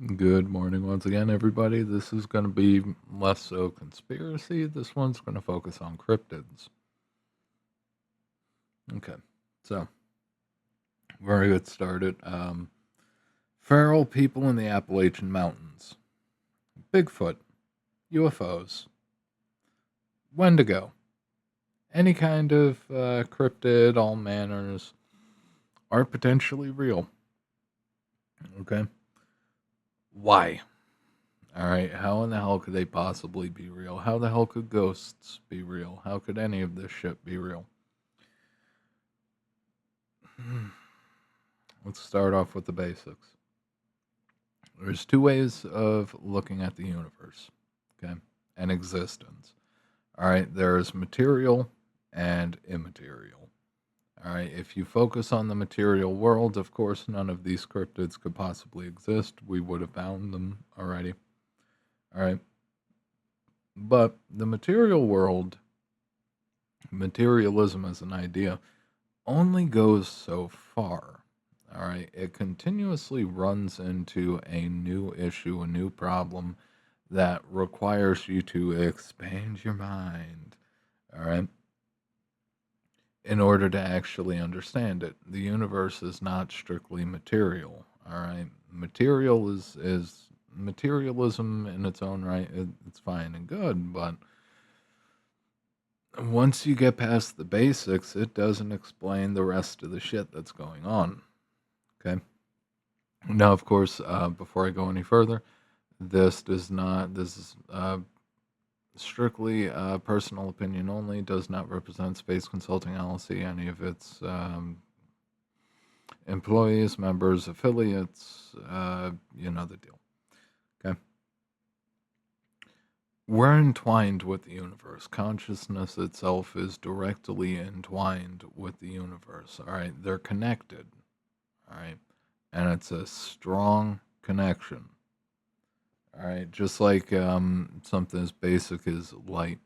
Good morning once again, everybody. This is going to be less so conspiracy. This one's going to focus on cryptids. Okay, so we're going to get started. Feral people in the Appalachian Mountains, Bigfoot, UFOs, Wendigo, any kind of cryptid, all manners are potentially real. Okay, why? All right, how in the hell could they possibly be real? How the hell could ghosts be real? How could any of this shit be real? Let's start off with the basics. There's two ways of looking at the universe, okay, and existence. All right, there's material and immaterial. All right, if you focus on the material world, of course, none of these cryptids could possibly exist. We would have found them already. All right, but the material world, materialism as an idea, only goes so far. All right. It continuously runs into a new issue, a new problem that requires you to expand your mind. All right. In order to actually understand it, the universe is not strictly material. All right. Material is materialism in its own right. It's fine and good, but once you get past the basics, it doesn't explain the rest of the shit that's going on. Okay. Now, of course, before I go any further, this is strictly personal opinion only, does not represent Space Consulting LLC, any of its employees, members, affiliates, you know the deal. Okay. We're entwined with the universe. Consciousness itself is directly entwined with the universe. All right. They're connected. All right. And it's a strong connection. All right, just like something as basic as light.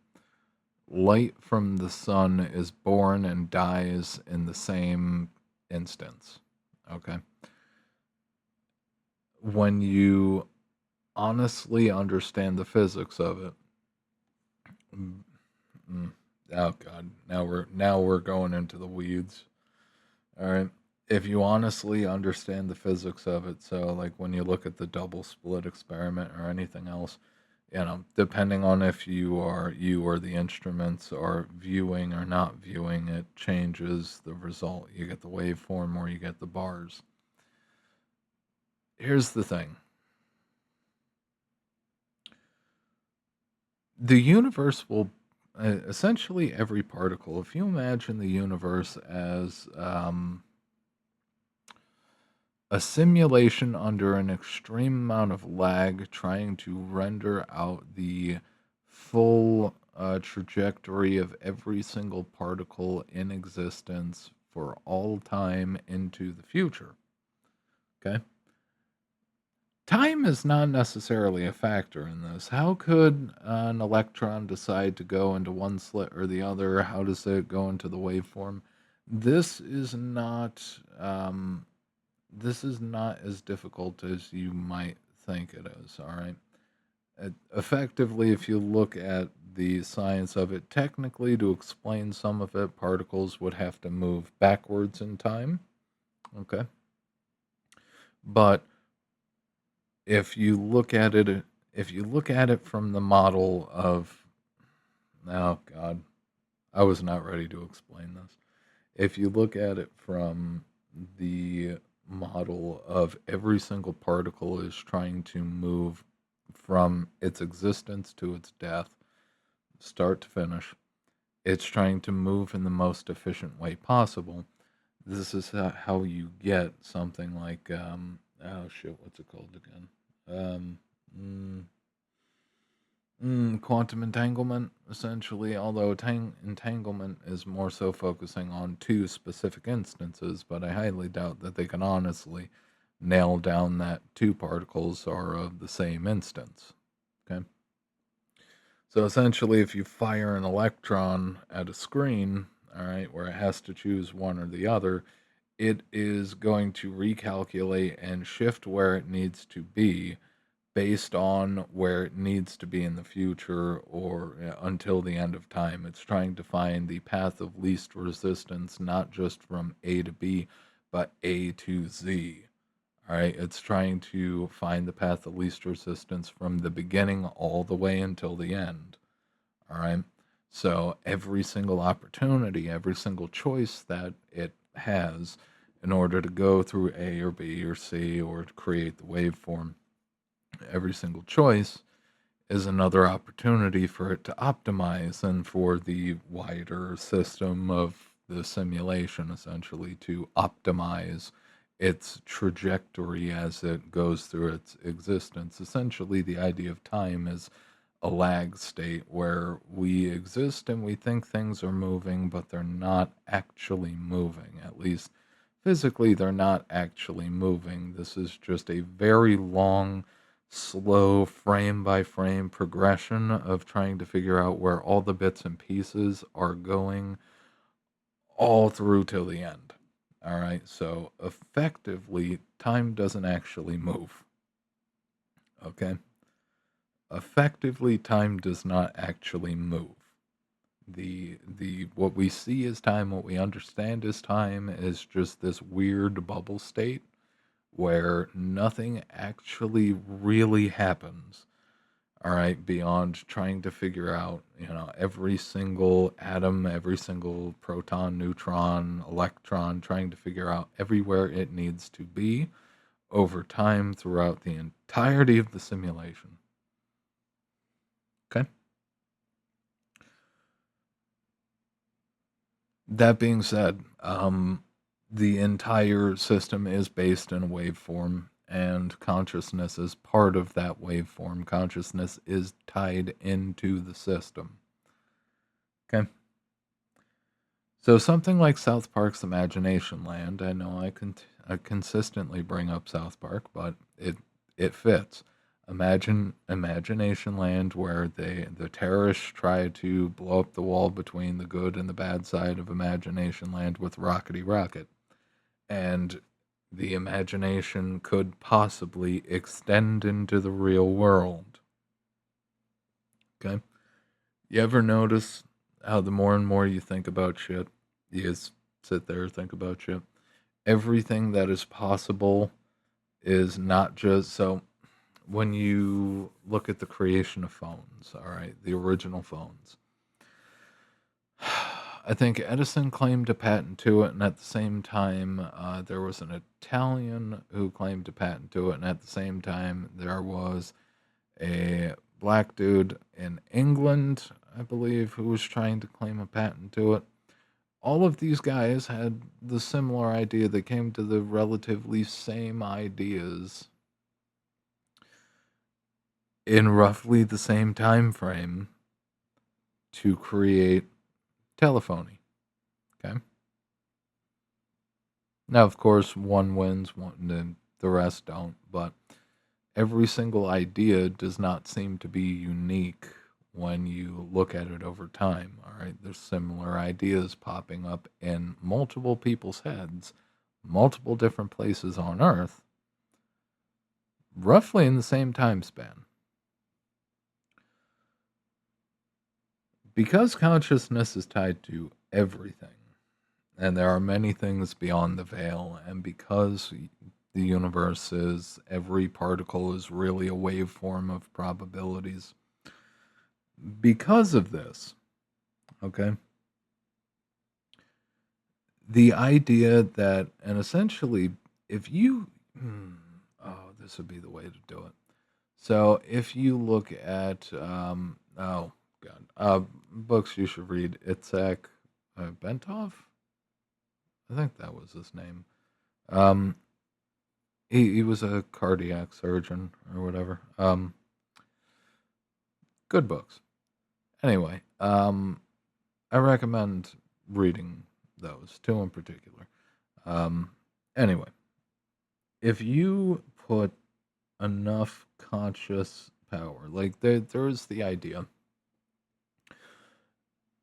Light from the sun is born and dies in the same instance. Okay. When you honestly understand the physics of it, mm, mm, oh god, now we're going into the weeds. All right. If you honestly understand the physics of it, so like when you look at the double split experiment or anything else, depending on if you or the instruments are viewing or not viewing, it changes the result. You get the waveform or you get the bars. Here's the thing. The universe will essentially every particle. If you imagine the universe as a simulation under an extreme amount of lag trying to render out the full trajectory of every single particle in existence for all time into the future. Okay. Time is not necessarily a factor in this. How could an electron decide to go into one slit or the other? How does it go into the waveform? This is not this is not as difficult as you might think it is, all right? Effectively, if you look at the science of it, technically, to explain some of it, particles would have to move backwards in time, okay? But if you look at it, if you look at it from the model of, oh God, I was not ready to explain this. If you look at it from the model of every single particle is trying to move from its existence to its death, start to finish, it's trying to move in the most efficient way possible. This is how you get something like, oh shit, what's it called again? Um, mm, quantum entanglement, essentially, although entanglement is more so focusing on two specific instances, but I highly doubt that they can honestly nail down that two particles are of the same instance. Okay. So essentially, if you fire an electron at a screen, all right, where it has to choose one or the other, it is going to recalculate and shift where it needs to be based on where it needs to be in the future or until the end of time. It's trying to find the path of least resistance, not just from A to B, but A to Z. All right, it's trying to find the path of least resistance from the beginning all the way until the end. All right. So every single opportunity, every single choice that it has in order to go through A or B or C or to create the waveform, every single choice is another opportunity for it to optimize and for the wider system of the simulation essentially to optimize its trajectory as it goes through its existence. Essentially, the idea of time is a lag state where we exist and we think things are moving, but they're not actually moving. At least physically, they're not actually moving. This is just a very long, slow, frame by frame progression of trying to figure out where all the bits and pieces are going all through till the end. All right, so effectively, time doesn't actually move. Okay, effectively, time does not actually move. The what we see as time, what we understand as time, is just this weird bubble state where nothing actually really happens. All right, beyond trying to figure out, every single atom, every single proton, neutron, electron, trying to figure out everywhere it needs to be over time throughout the entirety of the simulation. Okay. That being said, the entire system is based in a waveform, and consciousness is part of that waveform. Consciousness is tied into the system. Okay. So something like South Park's Imagination Land, I know I consistently bring up South Park, but it fits. Imagine Imagination Land, where the terrorists try to blow up the wall between the good and the bad side of Imagination Land with Rockety Rocket, and the imagination could possibly extend into the real world. Okay, you ever notice how the more and more you think about shit, you just sit there and think about shit? Everything that is possible is not just so. When you look at the creation of phones, all right, the original phones, I think Edison claimed a patent to it, and at the same time, there was an Italian who claimed a patent to it, and at the same time, there was a black dude in England, I believe, who was trying to claim a patent to it. All of these guys had the similar idea. They came to the relatively same ideas in roughly the same time frame to create telephony. Okay. Now, of course, one wins, one and the rest don't. But every single idea does not seem to be unique when you look at it over time. All right, there's similar ideas popping up in multiple people's heads, multiple different places on Earth, roughly in the same time span. Because consciousness is tied to everything, and there are many things beyond the veil, and because the universe is every particle is really a waveform of probabilities, because of this, okay, the idea that, and essentially, if you, oh, this would be the way to do it. So if you look at, oh god, books you should read, Itzhak Bentov, I think that was his name. Um, he was a cardiac surgeon or whatever. Good books. Anyway, I recommend reading those, two in particular. Um, anyway, if you put enough conscious power, like there's the idea.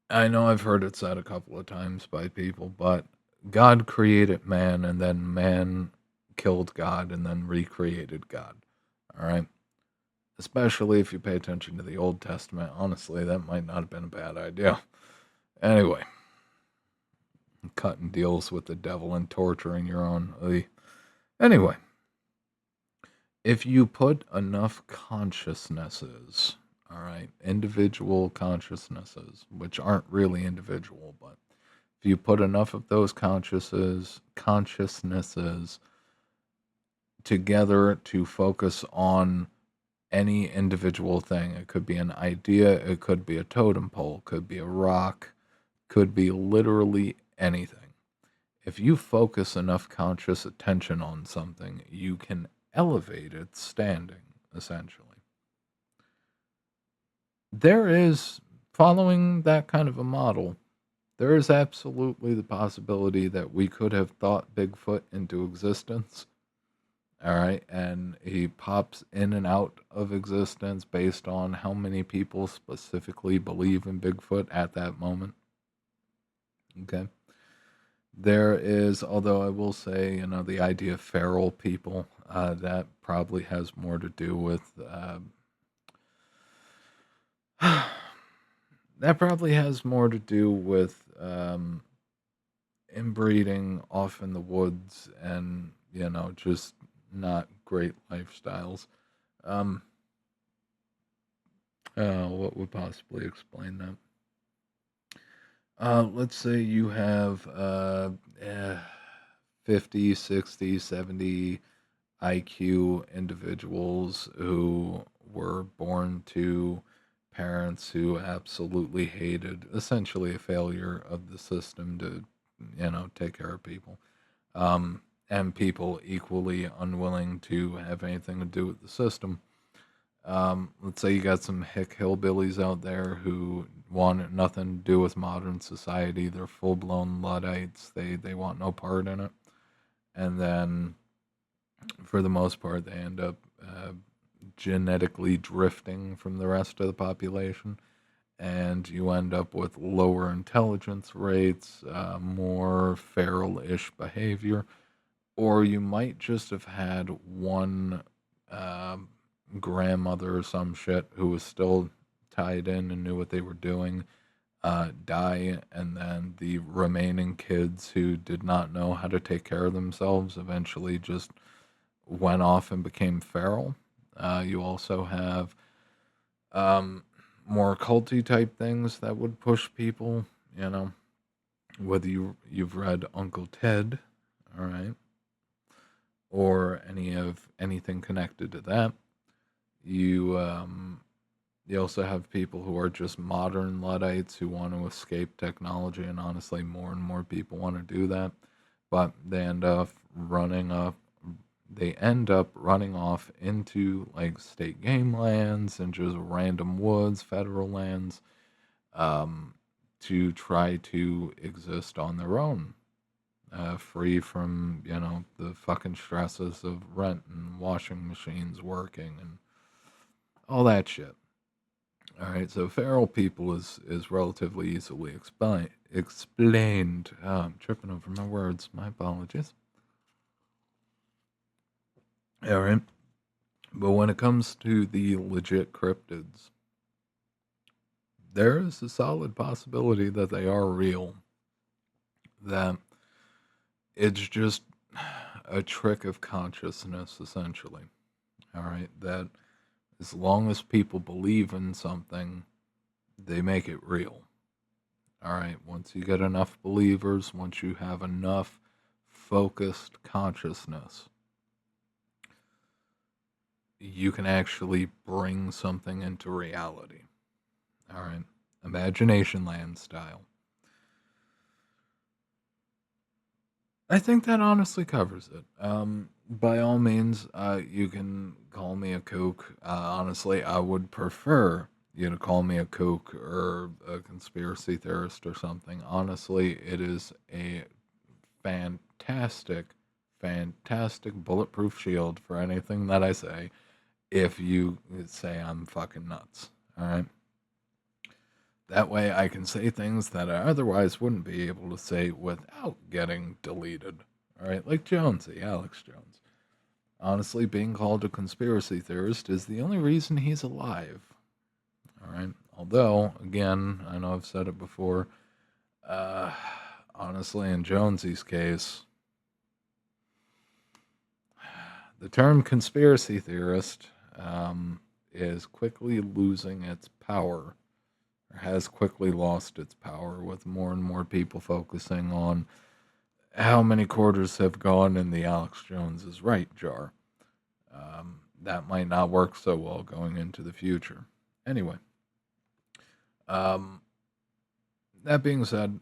I know I've heard it said a couple of times by people, but God created man, and then man killed God and then recreated God. All right? Especially if you pay attention to the Old Testament. Honestly, that might not have been a bad idea. Anyway, cutting deals with the devil and torturing your own. Anyway, if you put enough consciousnesses, all right, individual consciousnesses, which aren't really individual, but if you put enough of those consciousnesses together to focus on any individual thing, it could be an idea, it could be a totem pole, could be a rock, could be literally anything. If you focus enough conscious attention on something, you can elevate its standing, essentially. There is, following that kind of a model, there is absolutely the possibility that we could have thought Bigfoot into existence. All right. And he pops in and out of existence based on how many people specifically believe in Bigfoot at that moment. Okay. There is, although I will say, the idea of feral people, that probably has more to do with, that probably has more to do with inbreeding off in the woods and, just not great lifestyles. Um, what would possibly explain that? Let's say you have 50, 60, 70 IQ individuals who were born to parents who absolutely hated, essentially a failure of the system to, take care of people. And people equally unwilling to have anything to do with the system. Let's say you got some hick hillbillies out there who want nothing to do with modern society. They're full blown Luddites. They want no part in it. And then, for the most part, they end up genetically drifting from the rest of the population. And you end up with lower intelligence rates, more feral ish behavior. Or you might just have had one um grandmother or some shit who was still tied in and knew what they were doing die, and then the remaining kids who did not know how to take care of themselves eventually just went off and became feral. You also have um, more culty type things that would push people, you know, whether you've read Uncle Ted, all right, or anything connected to that. You you also have people who are just modern Luddites who want to escape technology, and honestly, more and more people want to do that, but they end up running off into like state game lands and just random woods, federal lands, um, to try to exist on their own, free from the fucking stresses of rent and washing machines working and all that shit. All right, so feral people is relatively easily explained. I'm tripping over my words. My apologies. All right, but when it comes to the legit cryptids, there is a solid possibility that they are real. That it's just a trick of consciousness, essentially. All right, that as long as people believe in something, they make it real. All right, once you get enough believers, once you have enough focused consciousness, you can actually bring something into reality. All right, imagination land style. I think that honestly covers it. By all means, you can call me a kook. Honestly, I would prefer you to call me a kook or a conspiracy theorist or something. Honestly, it is a fantastic, fantastic bulletproof shield for anything that I say if you say I'm fucking nuts. All right. That way I can say things that I otherwise wouldn't be able to say without getting deleted. All right, like Jonesy, Alex Jones. Honestly, being called a conspiracy theorist is the only reason he's alive. All right. Although, again, I know I've said it before. Uh, honestly, in Jonesy's case, the term conspiracy theorist is quickly losing its power, or has quickly lost its power, with more and more people focusing on how many quarters have gone in the Alex Jones is right jar. That might not work so well going into the future. Anyway, um, that being said,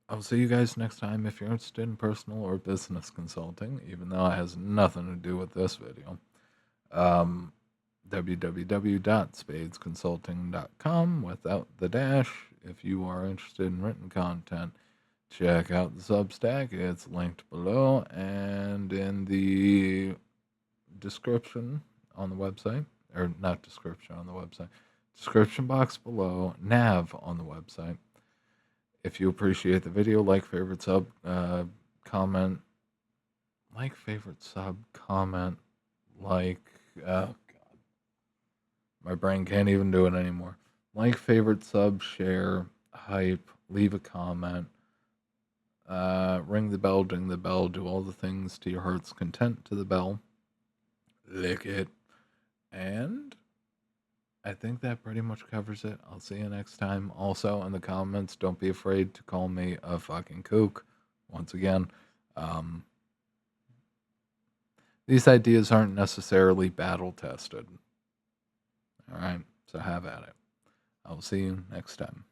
I'll see you guys next time if you're interested in personal or business consulting, even though it has nothing to do with this video. Um, www.spadesconsulting.com without the dash. If you are interested in written content, check out the Substack. It's linked below and in the description on the website, or not description on the website, description box below, nav on the website. If you appreciate the video, like, favorite, sub, comment, like, favorite, sub, comment, like, oh god, my brain can't even do it anymore. Like, favorite, sub, share, hype, leave a comment, ring the bell, ding the bell, do all the things to your heart's content to the bell, lick it, and I think that pretty much covers it. I'll see you next time. Also, in the comments, don't be afraid to call me a fucking kook. Once again, um, these ideas aren't necessarily battle tested. All right, so have at it. I'll see you next time.